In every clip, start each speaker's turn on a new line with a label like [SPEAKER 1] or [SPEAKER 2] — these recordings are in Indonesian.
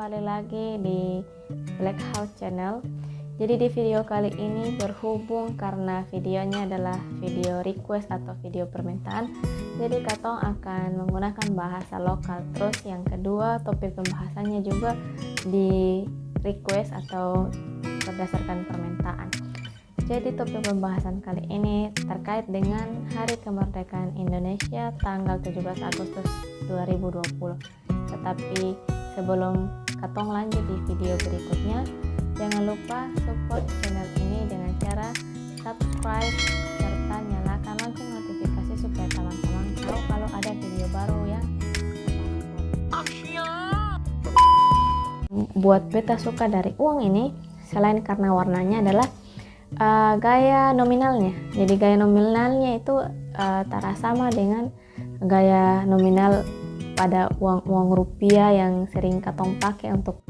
[SPEAKER 1] kembali lagi di Black House Channel. Jadi di video kali ini berhubung karena videonya adalah video request atau video permintaan, jadi Katong akan menggunakan bahasa lokal. Terus yang kedua, topik pembahasannya juga di request atau berdasarkan permintaan. Jadi topik pembahasan kali ini terkait dengan Hari Kemerdekaan Indonesia tanggal 17 Agustus 2020. Tetapi sebelum Katong lanjut di video berikutnya, jangan lupa support channel ini dengan cara subscribe serta nyalakan lonceng notifikasi supaya teman-teman tahu kalau ada video baru yang buat beta suka dari uang ini. Selain karena warnanya adalah gaya nominalnya. Jadi gaya nominalnya itu tak sama dengan gaya nominal pada uang rupiah yang sering Katong pakai untuk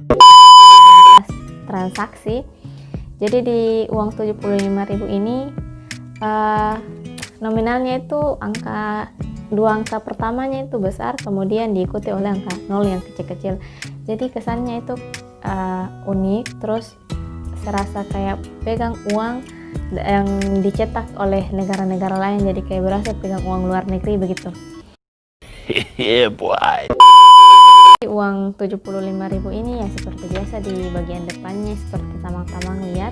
[SPEAKER 1] transaksi. Jadi di uang 75.000 ini nominalnya itu dua angka pertamanya itu besar, kemudian diikuti oleh angka 0 yang kecil-kecil. Jadi kesannya itu unik, terus serasa kayak pegang uang yang dicetak oleh negara-negara lain, jadi kayak berasa pegang uang luar negeri begitu.
[SPEAKER 2] Yeah, boy.
[SPEAKER 1] Uang 75.000 ini ya seperti biasa di bagian depannya seperti tamang-tamang lihat,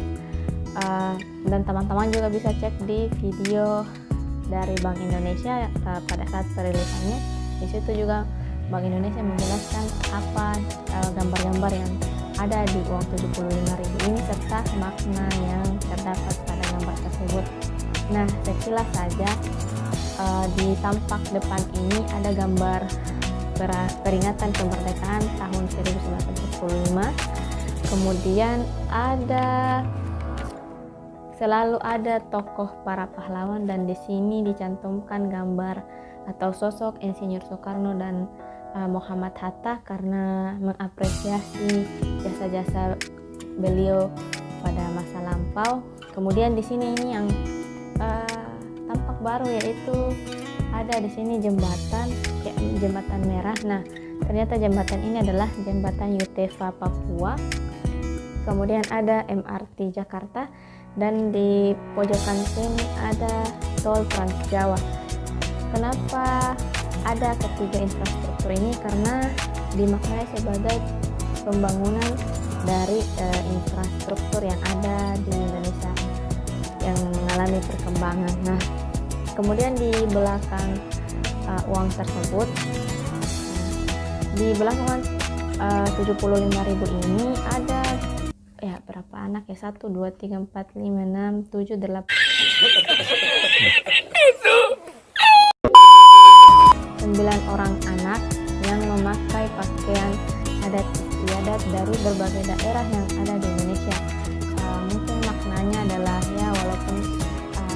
[SPEAKER 1] dan teman-teman juga bisa cek di video dari Bank Indonesia pada saat perilisannya. Di situ juga Bank Indonesia menjelaskan apa gambar-gambar yang ada di uang 75.000 ini serta makna yang terdapat pada gambar tersebut. Nah, sekilas saja di tampak depan ini ada gambar peringatan kemerdekaan tahun 1945. Kemudian selalu ada tokoh para pahlawan, dan di sini dicantumkan gambar atau sosok Insinyur Soekarno dan Muhammad Hatta karena mengapresiasi jasa-jasa beliau pada masa lampau. Kemudian di sini ini yang tampak baru, yaitu ada di sini jembatan merah. Nah, ternyata jembatan ini adalah jembatan Yutefa Papua. Kemudian ada MRT Jakarta, dan di pojokan sini ada tol Trans Jawa. Kenapa ada ketiga infrastruktur ini? Karena dimaknai sebagai pembangunan dari infrastruktur yang ada di Indonesia yang mengalami perkembangan. Nah, kemudian di belakang uang tersebut, di belakang 75.000 ini ada ya berapa anak ya, 1, 2, 3, 4, 5, 6, 7, 8 9 orang anak yang memakai pakaian adat istiadat dari berbagai daerah yang ada di Indonesia. Mungkin maknanya adalah ya walaupun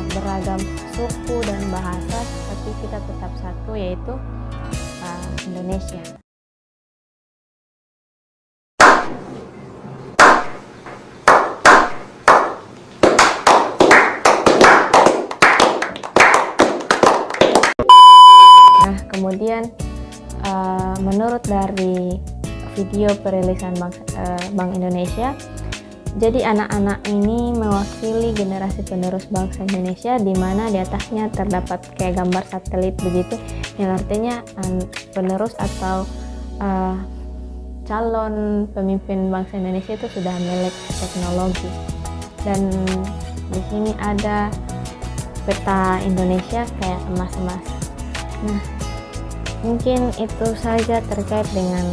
[SPEAKER 1] beragam suku dan bahasa, tapi kita tetap satu, yaitu Indonesia. Nah, kemudian menurut dari video perilisan Bank Indonesia, jadi anak-anak ini mewakili generasi penerus bangsa Indonesia, di mana di atasnya terdapat kayak gambar satelit begitu, yang artinya penerus atau calon pemimpin bangsa Indonesia itu sudah melek teknologi. Dan di sini ada peta Indonesia kayak emas-emas. Nah, mungkin itu saja terkait dengan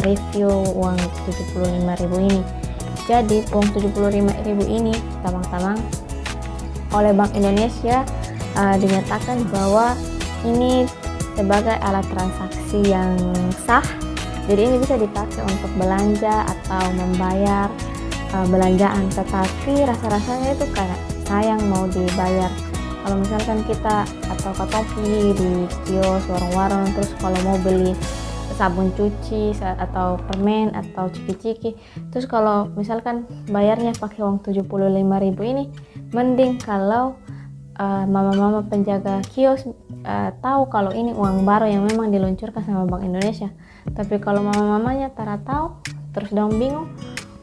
[SPEAKER 1] review uang 75.000 ini. Jadi uang 75.000 ini tamang-tamang oleh Bank Indonesia dinyatakan bahwa ini sebagai alat transaksi yang sah. Jadi ini bisa dipakai untuk belanja atau membayar belanjaan, tetapi rasa-rasanya itu kayak sayang mau dibayar. Kalau misalkan kita atau Katong pergi di kios, warung-warung, terus kalau mau beli sabun cuci atau permen atau ciki-ciki, terus kalau misalkan bayarnya pakai uang 75.000 ini, mending kalau mama-mama penjaga kios tahu kalau ini uang baru yang memang diluncurkan sama Bank Indonesia. Tapi kalau mama-mamanya tak tahu, terus dong bingung,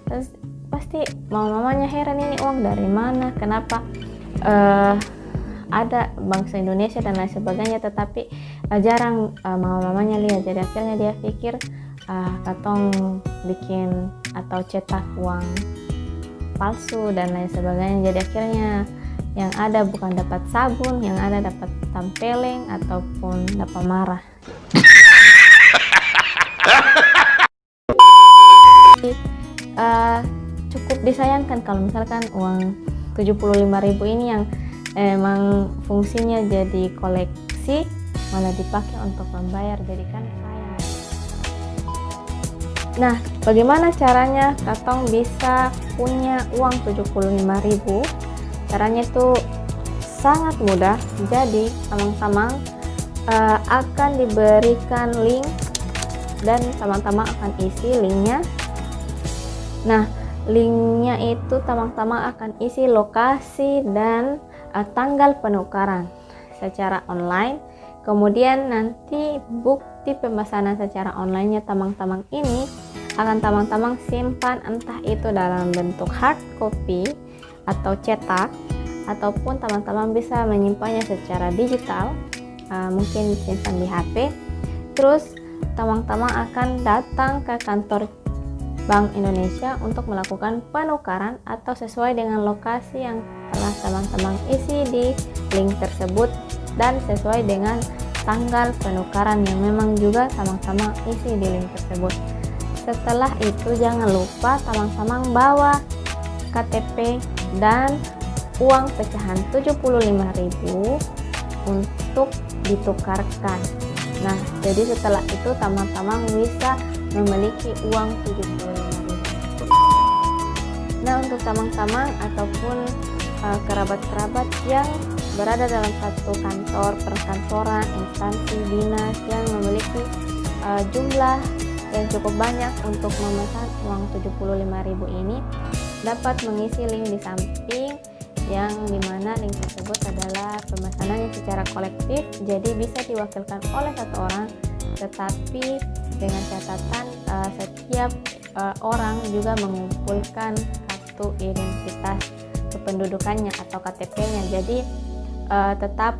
[SPEAKER 1] terus pasti mamanya heran, ini uang dari mana, kenapa ada bangsa Indonesia dan lain sebagainya, tetapi jarang mamanya lihat. Jadi akhirnya dia pikir katong bikin atau cetak uang palsu dan lain sebagainya. Jadi akhirnya yang ada bukan dapat sabun, yang ada dapat tampeleng ataupun dapat marah. Cukup disayangkan kalau misalkan uang 75.000 ini yang emang fungsinya jadi koleksi malah dipakai untuk membayar, jadi kan sayang. Nah, bagaimana caranya katong bisa punya uang 75.000? Caranya itu sangat mudah. Jadi tamang-tamang akan diberikan link dan tamang-tamang akan isi linknya. Nah, linknya itu tamang-tamang akan isi lokasi dan tanggal penukaran secara online. Kemudian nanti bukti pemesanan secara online-nya tamang-tamang ini akan tamang-tamang simpan, entah itu dalam bentuk hard copy atau cetak, ataupun tamang-tamang bisa menyimpannya secara digital, mungkin simpan di HP. Terus tamang-tamang akan datang ke kantor Bank Indonesia untuk melakukan penukaran atau sesuai dengan lokasi yang telah tamang-tamang isi di link tersebut dan sesuai dengan tanggal penukaran yang memang juga tamang-tamang isi di link tersebut. Setelah itu jangan lupa tamang-tamang bawa KTP dan uang pecahan 75.000 untuk ditukarkan. Nah, jadi setelah itu tamang-tamang bisa memiliki uang 75.000. Nah, untuk tamang-tamang ataupun kerabat-kerabat yang berada dalam satu kantor, perkantoran, instansi, dinas yang memiliki jumlah yang cukup banyak untuk memesan uang 75.000 ini, dapat mengisi link di samping, yang dimana link tersebut adalah pemesanannya secara kolektif, jadi bisa diwakilkan oleh satu orang, tetapi dengan catatan setiap orang juga mengumpulkan kartu identitas kependudukannya atau KTP-nya. Jadi tetap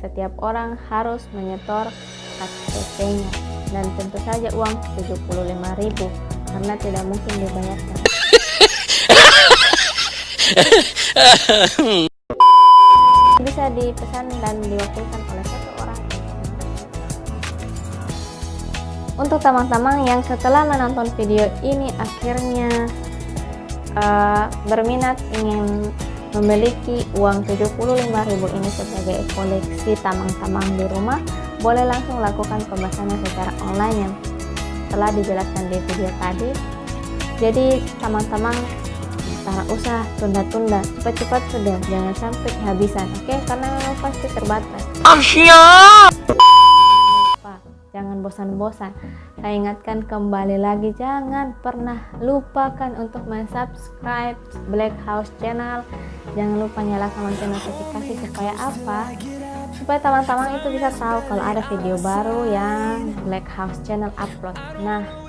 [SPEAKER 1] setiap orang harus menyetor KTP-nya, dan tentu saja uang 75.000 karena tidak mungkin dibayarkan. Bisa dipesan dan diwakilkan oleh satu orang. Untuk tamang-tamang yang setelah menonton video ini akhirnya berminat ingin memiliki uang 75.000 ini sebagai koleksi tamang-tamang di rumah, boleh langsung lakukan pemesanan secara online yang telah dijelaskan di video tadi. Jadi tamang-tamang tak usah tunda-tunda, cepat-cepat sudah, jangan sampai kehabisan, oke? Karena memang pasti terbatas. Jangan bosan-bosan. Saya ingatkan kembali lagi, jangan pernah lupakan untuk subscribe Black House Channel. Jangan lupa nyalakan lonceng notifikasi supaya apa? Supaya teman-teman itu bisa tahu kalau ada video baru yang Black House Channel upload. Nah,